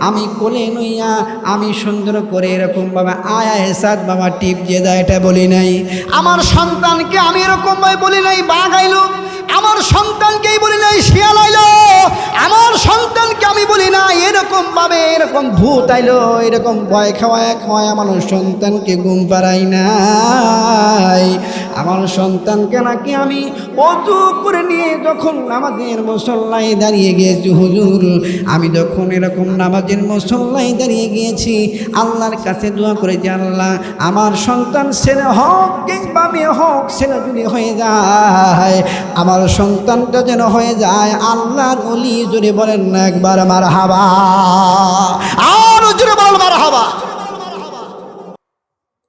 আমি কোলে নইয়া আমি সুন্দর করে এরকমভাবে আয়া এসাদ বাবা টিপ দিয়ে দেয় এটা বলি নাই। আমার সন্তানকে আমি এরকমভাবে বলি নাই বাঘ আইলো, আমার সন্তানকেই বলি নাই শিয়াল আইলো, আমার সন্তানকে আমি বলি না এরকমভাবে এরকম ভূত আইলো, এরকম ভয় খাওয়ায় আমার সন্তানকে ঘুম পাড়াই নাই। আমার সন্তানকে নাকি আমি অজু করে নিয়ে যখন নামাজের মুসল্লায় দাঁড়িয়ে গিয়েছি, হুজুর আমি যখন এরকম নামাজের মুসল্লায় দাঁড়িয়ে গিয়েছি আল্লাহর কাছে দোয়া করেছি, আল্লাহ আমার সন্তান ছেলে হোক কিংবা মেয়ে হোক, ছেলে যদি হয়ে যায় আমার সন্তানটা যেন হয়ে যায় আল্লাহর ওলি। জোরে বলেন না একবার মারহাবা। আর জোরে বল মারহাবা।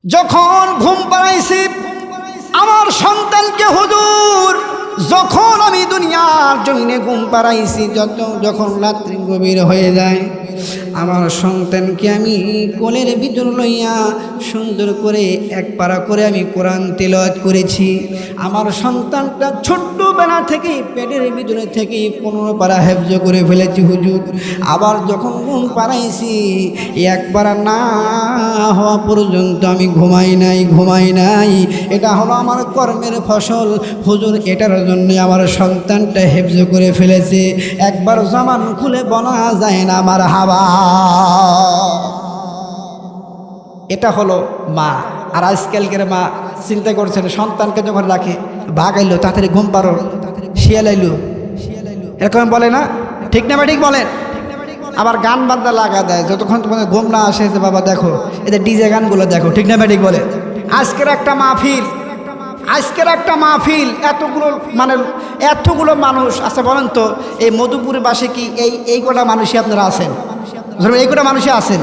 যখন ঘুম পাড়াইছি আমার সন্তানকে, হুজুর যখন আমি দুনিয়ার জমিনে ঘুম পাড়াইছি, যখন রাত্রি গভীর হয়ে যায় আমার সন্তানকে আমি কোলের ভিতর লইয়া সুন্দর করে এক পারা করে আমি কোরআন তেলাওয়াত করেছি। আমার সন্তানটা ছোট্টবেলা থেকেই পেটের ভিতরে থেকেই 15 পারা হেফজ করে ফেলেছি হুজুর। আবার যখন ঘুম পাড়াইছি এক পারা না হওয়া পর্যন্ত আমি ঘুমাই নাই। এটা হলো আমার কর্মের ফসল হুজুর, এটার জন্য আমার সন্তানটা হেফজ করে ফেলেছে। একবার জবান খুলে বলা যায় না মারহাবা। এটা হলো মা। আর আজকালকের মা চিন্তা করছেন, সন্তানকে যখন রাখে বাঘ আইলো তাড়াতাড়ি ঘুম পারো, শিয়াল আইলো, এরকম বলে না? ঠিক না ঠিক বলেন? আবার গান বাজনা লাগা দেয় যতক্ষণ তোমাদের ঘুম না আসে, যে বাবা দেখো এদের ডিজে গানগুলো দেখো। ঠিক না ঠিক বলে? আজকের একটা মাহফিল এতগুলো মানুষ আছে, বলেন তো এই মধুপুরের বাসে কি এই কটা মানুষই আপনারা আছেন? এই কটা মানুষই আছেন?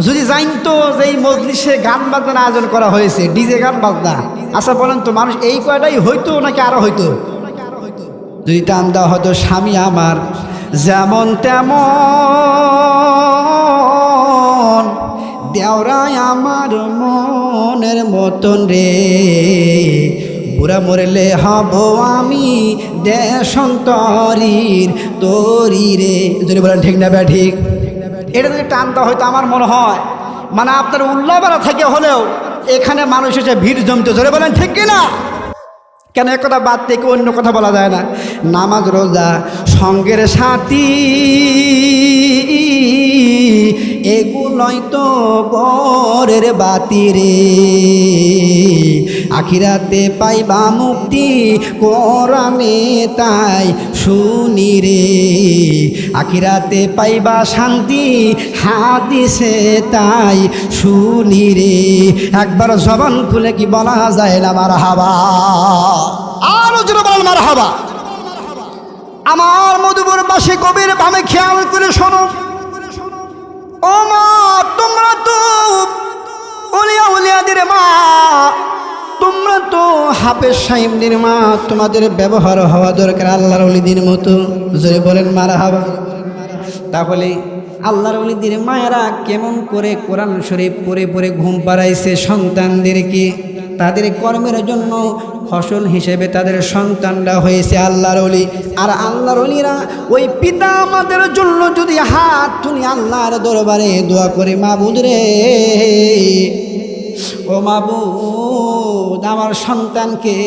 যদি জানতো যে এই মজলিসে গান বাজনা আয়োজন করা হয়েছে, ডিজে গান বাজনা, আচ্ছা বলেন তো মানুষ এই কয়টাই হইতো নাকি আরো হইতো? যদি টান দেওয়া হতো স্বামী আমার যেমন তেমন, দেওরাই আমার মনের মতন রে, বুড়া মরলে হব আমি দেশান্তরীর তরি রে। যদি বলেন ঠিক না ব্যা ঠিক? এটা যদি টানতে হয়তো আমার মনে হয় মানে আপনার উল্লাপাড়া থেকে হলেও এখানে মানুষ এসে ভিড় জমতে। ধরে বলেন ঠিক কিনা? কেন এক কথা বাদ থেকে অন্য কথা বলা যায় না? নামাজ রোজা সঙ্গের সাথী এগুলোই তো পরের বাতি রে। আখিরাতে পাইবা মুক্তি কোরআনে তাই শুনি রে। আখিরাতে পাইবা শান্তি হাদিসে তাই শুনি রে। একবার জবান খুলে কি বলা যায় না মারহাবা? আরো জোরে বল মারহাবা। আমার মধুপুর পাশে কবির বামে খেয়াল করে শোনো, ও মা তোমরা তো উলিয়া উলিয়াদের মা, তোমরা তো হাফেজ সাহেবদের মা, তোমাদের ব্যবহার হওয়া দরকার আল্লাহর ওলিদের মতো। জোরে বলেন মারহাবা। তাহলে আল্লাহর ওলিদের মায়েরা কেমন করে কোরআন শরীফ পড়ে পড়ে ঘুম পাড়াইছে সন্তানদেরকে, তাদের কর্মের জন্য ফসল হিসেবে তাদের সন্তানরা হয়েছে আল্লাহর ওলি। আর আল্লাহর ওলিরা ওই পিতা আমাদের জন্য যদি হাত তুলি আল্লাহর দরবারে দোয়া করে, মাবুদ রে, ও মাবুদ, আমার সন্তানকে,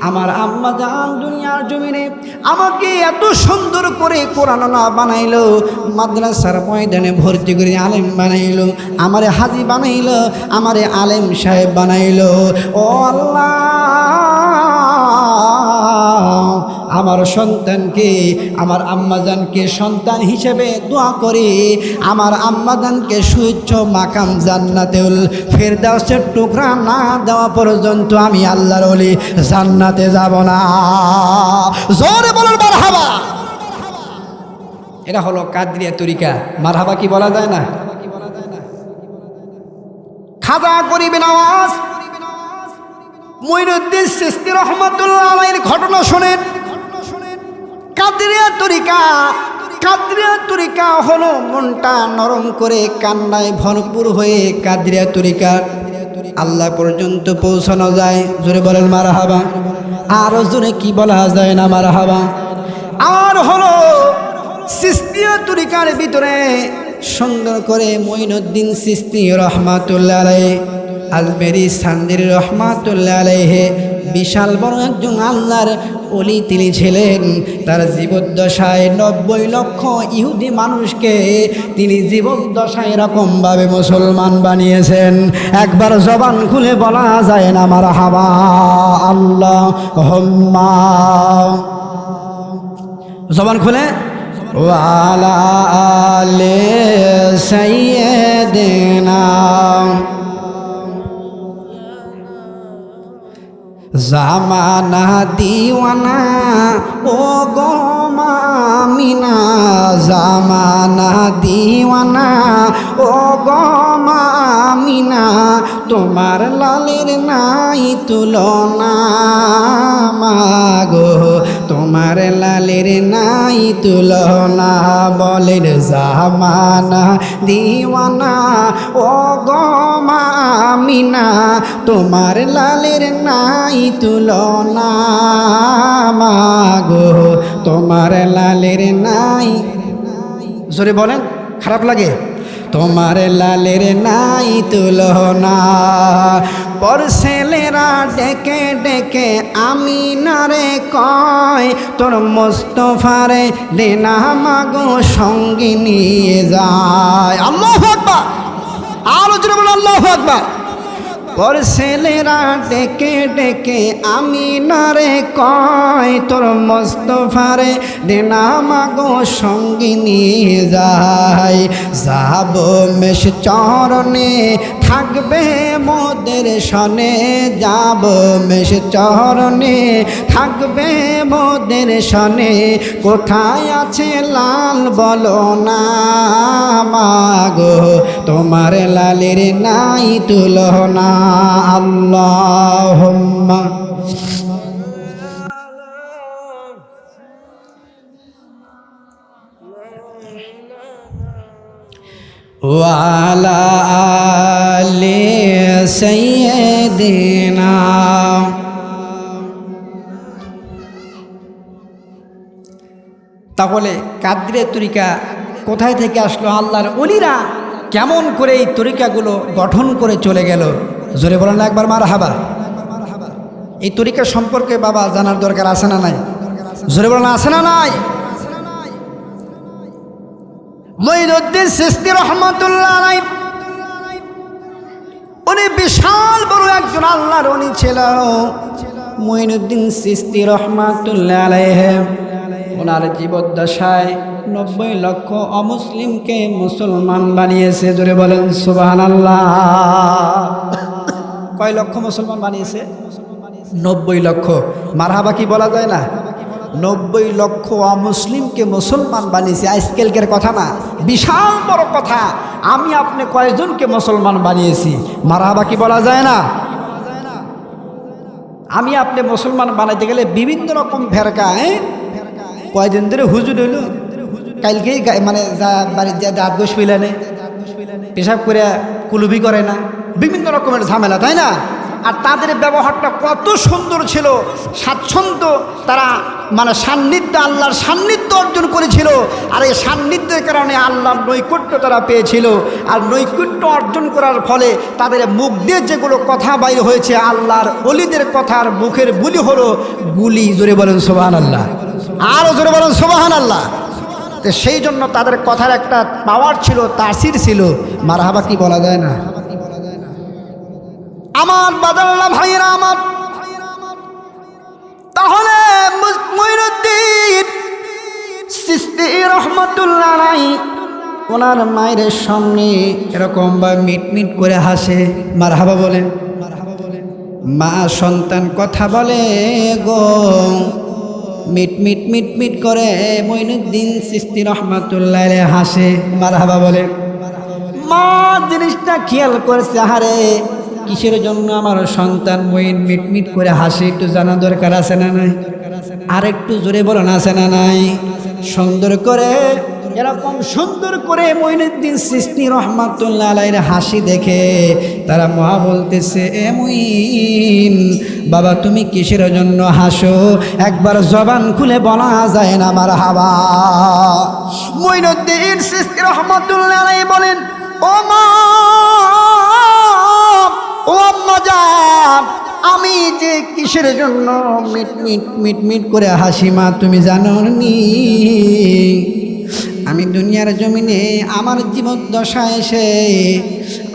আমার আম্মা জান দুনিয়ার জমিনে আমাকে এত সুন্দর করে কোরআন না বানাইলো, মাদ্রাসার ময়দানে ভর্তি করে আলেম বানাইলো, আমারে হাজি বানাইলো, আমারে আলেম সাহেব বানাইলো। ও আল্লাহ, আমার সন্তানকে, আমার আম্মাজানকে সন্তান হিসেবে দোয়া করে আমার আম্মাজানকে সুউচ্চ মাকাম জান্নাতুল ফেরদাউসের টুকরা না দেওয়া পর্যন্ত আমি আল্লাহর ওলি জান্নাতে যাব না। জোরে বলেন মারহাবা। এটা হলো কাদরিয়া তরিকা। মারহাবা কি বলা যায় না? খাজা গরিব নওয়াজ মুঈনুদ্দিন চিশতি রহমাতুল্লাহ আলাইহির ঘটনা শুনেন। কাদরিয়া তরিকা হলো মনটা নরম করে কান্নায় ভরপুর হয়ে কাদরিয়া তরিকা আল্লাহ পর্যন্ত পৌঁছানো যায়। জোরে বলেন মারহাবা। আরো জোরে কি বলা যায় না মারহাবা। আর হলো চিশতিয়া তরিকার ভিতরে সুন্দর করে মুঈনুদ্দিন চিশতি রহমাতুল্লাহ আলাইহি আজমেরি সান্দির রহমাতুল্লাহ আলাইহি বিশাল বড় একজন আল্লাহর ওলি তিনি ছিলেন। তার জীবদ্দশায় 90 লক্ষ ইহুদি মানুষকে তিনি জীবদ্দশায় এরকমভাবে মুসলমান বানিয়েছেন। একবার জবান খুলে বলা যায় না মারহাবা আল্লাহুম্মা। জবান খুলে ওয়ালা আলে সাইয়্যিদিনা জামানা দিওয়ানা ও গো মামিনা, জামানা দিওয়ানা ও গো মামিনা, তোমার লালের নাই তুলনা মাগো, তোমার লালের নাই তুলনা। বলেন জামানা দিওয়ানা ও গো মামিনা, তোমার লালের নাই তুলনা মাগো, তোমার লালের নাই। জোরে বলেন, খারাপ লাগে? তোমার লালের নাই তুলনা। পর ছেলেরা ডেকে ডেকে আমি নারে কয়, তোর মোস্তফারে দেনা মাগো সঙ্গে নিয়ে যায়। আল্লাহু আকবার। আরো জোরে বলো আল্লাহু আকবার। পর ছেলেরা ডেকে ডেকে আমি নারে কয়, তোর মোস্তফারে দেনা মাগো সঙ্গে নিয়ে যায়। যাব মেষ চরণে থাকবে মোদের সনে, যাব মেষ চরণে থাকবে মোদের সনে, কোথায় আছে লাল বলো না মাগো, তোমার লালের নাই তুলনা। আল্লাহুম্মা ওয়ালা আলি সাইয়্যিদিনা। তাহলে কাদরিয়া তরিকা কোথায় থেকে আসলো? আল্লাহর ওলিরা কেমন করে এই তরিকাগুলো গঠন করে চলে গেল? জোরে বলেন না একবার মারহাবা। এই তরিকা সম্পর্কে বাবা জানার দরকার আছে না নাই? জোরে বলেন আছে না নাই? মঈনুদ্দিন চিশতি রহমাতুল্লাহ আলাইহি উনি বিশাল বড় একজন আল্লাহর উনি ছিল। মঈনুদ্দিন চিশতি রহমাতুল্লাহ আলাইহি ওনার জীবদ্দশায় 90 লক্ষ অমুসলিমকে মুসলমান বানিয়েছে। জোরে বলেন সুবহানাল্লাহ। কয় লক্ষ মুসলমান বানিয়েছে? 90 লক্ষ। মারহাবা কি বলা যায় না? 90 লক্ষ অমুসলিমকে মুসলমান বানিয়েছে। আজকালকের কথা না, বিশাল বড় কথা। আমি আপনি কয়জনকে মুসলমান বানিয়েছি? মারহাবা কি বলা যায় না? আমি আপনি মুসলমান বানাইতে গেলে বিভিন্ন রকম ফেরকা, কয়দিন ধরে হুজুর হইল, কালকেই মানে বাড়ির যা দাঁত গোস ফেলানে, পেশাব করে কুলুবি করে না, বিভিন্ন রকমের ঝামেলা, তাই না? আর তাদের ব্যবহারটা কত সুন্দর ছিল, স্বাচ্ছন্দ্য, তারা মানে সান্নিধ্য, আল্লাহর সান্নিধ্য অর্জন করেছিল। আর এই সান্নিধ্যের কারণে আল্লাহর নৈকট্য তারা পেয়েছিল। আর নৈকট্য অর্জন করার ফলে তাদের মুখ দিয়ে যেগুলো কথা বাইর হয়েছে, আল্লাহর ওলিদের কথার মুখের বুলি হলো গুলি। জোরে বলেন সুবহানাল্লাহ, আরও জোরে বলেন সুবহানাল্লাহ। তো সেই জন্য তাদের কথার একটা পাওয়ার ছিল, তাসির ছিল। মারহাবা কি বলা যায় না? আমার বাদাল্লাহ ভাইরা আমার, তাহলে মঈনুদ্দিন চিশতি রহমাতুল্লাহ আলাইহি ওনার মায়ের সামনে এরকম বা মিটমিট করে হাসে। মারহাবা বলেন। মা সন্তান কথা বলে গো, মিটমিট মিটমিট করে মঈনুদ্দিন চিশতি রহমাতুল্লাহ আলাইহি হাসে। মারহাবা বলেন। মা জিনিসটা খেয়াল করেছে, হারে কিসের জন্য আমার সন্তান মঈন মিটমিট করে হাসে, একটু জানা দরকার আছে না নাই? আর একটু জোরে বলেন, আছে না নাই? সুন্দর করে, এরকম সুন্দর করে মঈনুদ্দিন চিশতি রহমাতুল্লাহ আলাইহির হাসি দেখে তারা মা বলতেছে, এ মঈন বাবা, তুমি কিসের জন্য হাসো? একবার জবান খুলে বলা যায় না? মারহাবা। মঈনুদ্দিন চিশতি রহমাতুল্লাহ আলাইহি বলেন, ও মা, ও আম্মা জান, আমি যে কিসের জন্য মিটমিট মিটমিট করে হাসি মা তুমি জানো নি? আমি দুনিয়ার জমিনে আমার জীবদ্দশা এসে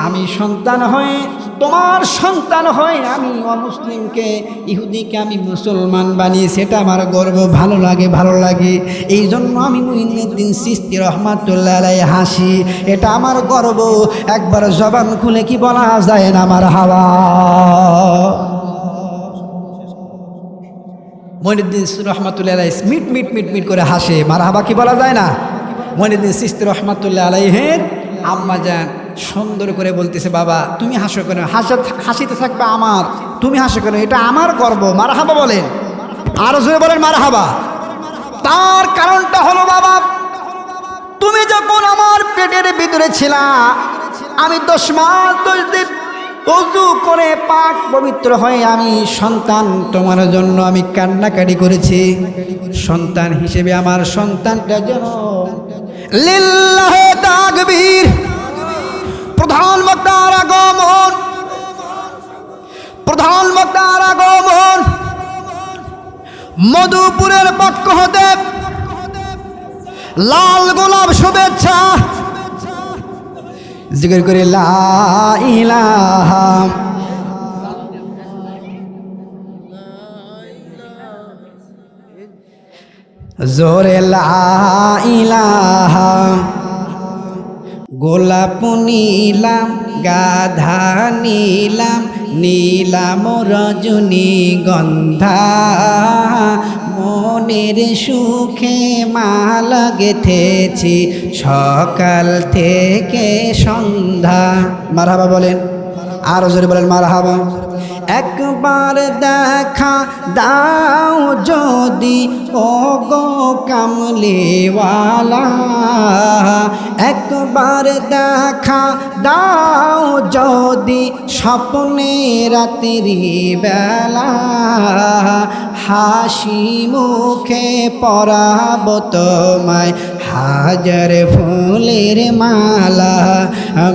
আমি সন্তান হয়ে, তোমার সন্তান হয়ে আমি অমুসলিমকে, ইহুদিকে আমি মুসলমান বানিয়েছি। এটা আমার গর্ব, ভালো লাগে, ভালো লাগে। এই জন্য আমি মঈনুদ্দিন চিশতি রহমাতুল্লাহ আলাইহি হাসি, এটা আমার গর্ব। একবার জবান খুলে কি বলা যায় না? মারহাবা। মঈনুদ্দিন রহমাতুল্লাহ আলাইহি মিট মিট মিট মিট করে হাসে। মারহাবা কি বলা যায় না? মঈনুদ্দিন চিশতি রহমাতুল্লাহ আলাইহির আম্মা জান সুন্দর করে বলতেছে, বাবা তুমি হাসো কেন? হাসিতে থাকবে আমার, তুমি হাসো কেন? এটা আমার গর্ব। মারহাবা বলেন, আরো জোরে বলেন মারহাবা। তার কারণটা হলো, বাবা তুমি যখন আমার পেটের ভিতরে ছিলা, আমি 10 মাস 10 দিন ওযু করে পাক পবিত্র হয়ে আমি সন্তান তোমার জন্য আমি কান্নাকাটি করেছি। সন্তান হিসেবে আমার সন্তানটা যেন লিল্লাহে তাকবীর। প্রধান বক্তার আগমন, প্রধান বক্তার আগমন। মধুপুরের পক্ষ হতে লাল গোলাপ শুভেচ্ছা। জিকির করে লা ইলাহা জোরে লা ইলাহা। গোলাপ নীলাম, গাধা নীলাম, নীলাম রজনী গন্ধা। মনের সুখে মাল গেথেছি সকাল থেকে সন্ধ্যা। মারহাবা বলেন, আরো জোরে বলেন মারহাবা। একবার দেখা দাও যদি ও গো কামলিওয়ালা, একবার দেখা দাও যদি স্বপ্নে রাত্রি বেলা। হাসি মুখে পরাব তোমায় হাজার ফুলের মালা।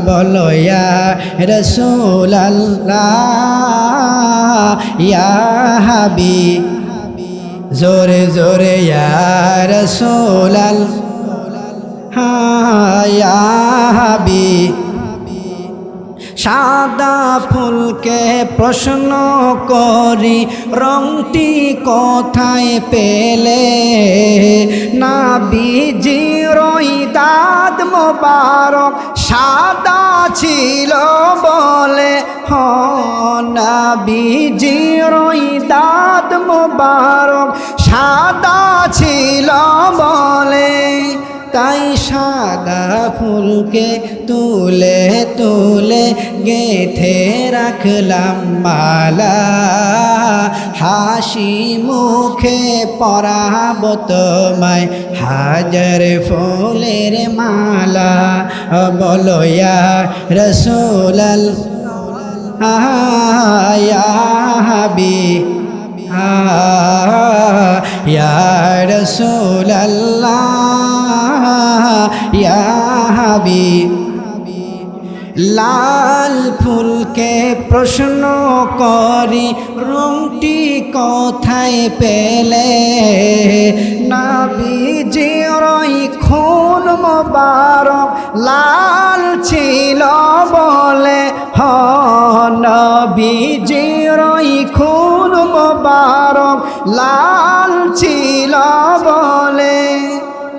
বলো ইয়া রাসূলুল্লাহ ইয়া হাবিব, জোরে জোরে ইয়া রাসূলুল্লাহ। ইয়া হাবিব। সাদা ফুলকে প্রশ্ন করি রংটি কোথায় পেলে, নবীজির দাঁত মোবারক সাদা ছিল বলে, নবীজির দাঁত মোবারক সাদা ছিল বলে, তাই সাদা ফুলকে তুলে তুলে গেঁথে রাখলাম মালা, হাসি মুখে পরাব তোমায় হাজার ফুলের মালা। বলো ইয়া রাসূলাল্লাহ ইয়া হাবিব ইয়া রাসূলাল্লাহ ইয়া হাবিব। লাল ফুলকে প্রশ্ন করি রংটি কোথায় পেলে, নবীজির খুন মোবারক লাল ছিল বলে, নবীজির খুন মোবারক লাল ছিল বলে,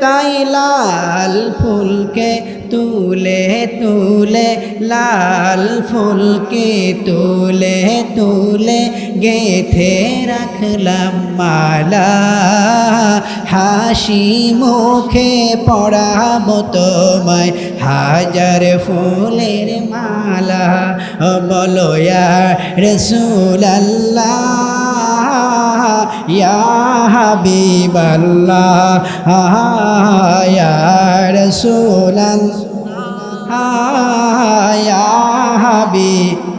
তাই লাল ফুলকে তুলে তুলে লাল ফুলকে তুলে তুলে গেঁথে রাখলাম মালা, হাসি মুখে পরাব তোমায় হাজার ফুলের মালা। বলো ইয়া রাসূলাল্লাহ ইয়া হাবিবাল্লাহ ইয়া রাসূলাল্লাহ ইয়া হাবিব।